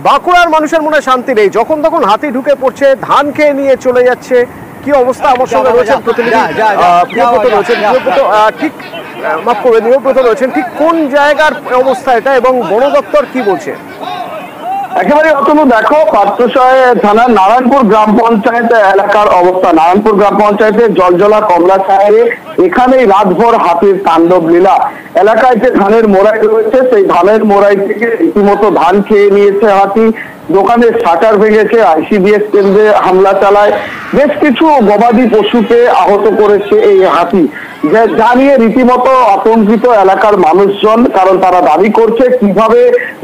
বাঁকুড়ার মানুষের মনে শান্তি নেই, যখন তখন হাতি ঢুকে পড়ছে, ধান খেয়ে নিয়ে চলে যাচ্ছে। কি অবস্থা? আমার সঙ্গে রয়েছেন প্রতিনিধি প্রিয়ব্রত রয়েছেন। প্রিয়ব্রত, ঠিক মাফ করবে, নিয়ব্রত রয়েছেন। ঠিক কোন জায়গার অবস্থা এটা এবং বন দপ্তর কি বলছে? একেবারে অতনু, দেখো পাত্রসায় থানার নারায়ণপুর গ্রাম পঞ্চায়েত এলাকার অবস্থা। নারায়ণপুর গ্রাম পঞ্চায়েতের জলজলা কমলা সাহেবে এখানেই রাতভর হাতির তাণ্ডব লীলা। এলাকায় যে ধানের মোড়াই রয়েছে, সেই ধানের মোড়াই থেকে রীতিমতো ধান খেয়ে নিয়েছে হাতি। দোকানের শাটার ভেঙেছে, আইসিডিএস কেন্দ্রে হামলা চালায়, বেশ কিছু গবাদি পশুকে আহত করেছে এই হাতি। যা নিয়ে রীতিমতো আতঙ্কিত এলাকার মানুষজন, কারণ তারা দাবি করছে কিভাবে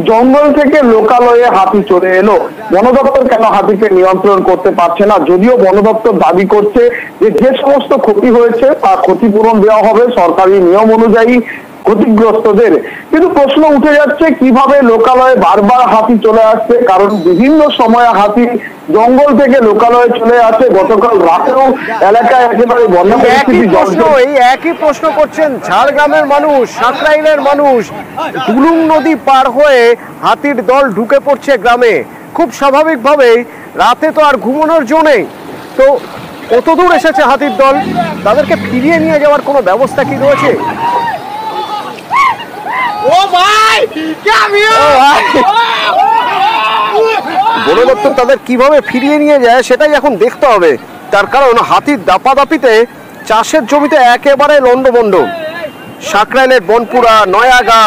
জঙ্গল থেকে লোকালয়ে হাতি চলে এলো। বন দপ্তর কেন হাতিকে নিয়ন্ত্রণ করতে পারছে না? যদিও বন দপ্তর দাবি করছে যে সমস্ত ক্ষতি হয়েছে তা ক্ষতিপূরণ দেওয়া হবে সরকারি নিয়ম অনুযায়ী ক্ষতিগ্রস্তদের। কিন্তু প্রশ্ন উঠে যাচ্ছে কিভাবে লোকালয়ে বারবার হাতি চলে আসছে, কারণ বিভিন্ন সময় হাতি জঙ্গল থেকে লোকালয়ে চলে আসে। গতকাল রাতেও এলাকায় একেবারে বন্যা পরিস্থিতি। এই একই প্রশ্ন করছেন ঝাড়গ্রামের মানুষ, সাঁকরাইলের মানুষ। দুলুং নদী পার হয়ে হাতির দল ঢুকে পড়ছে গ্রামে। খুব স্বাভাবিকভাবেই রাতে তো আর ঘুমানোর জো নেই, তো কত দূর এসেছে হাতির দল? তাদেরকে ফিরিয়ে নিয়ে যাওয়ার কোনো ব্যবস্থা কি রয়েছে? বন দপ্তর তাদের কিভাবে ফিরিয়ে নিয়ে যায় সেটাই এখন দেখতে হবে। তার কারণ হাতির দাপাদাপিতে চাষের জমিতে একেবারে লন্ডভন্ড। সাঁকরাইলের বনপুরা, নয়াগা,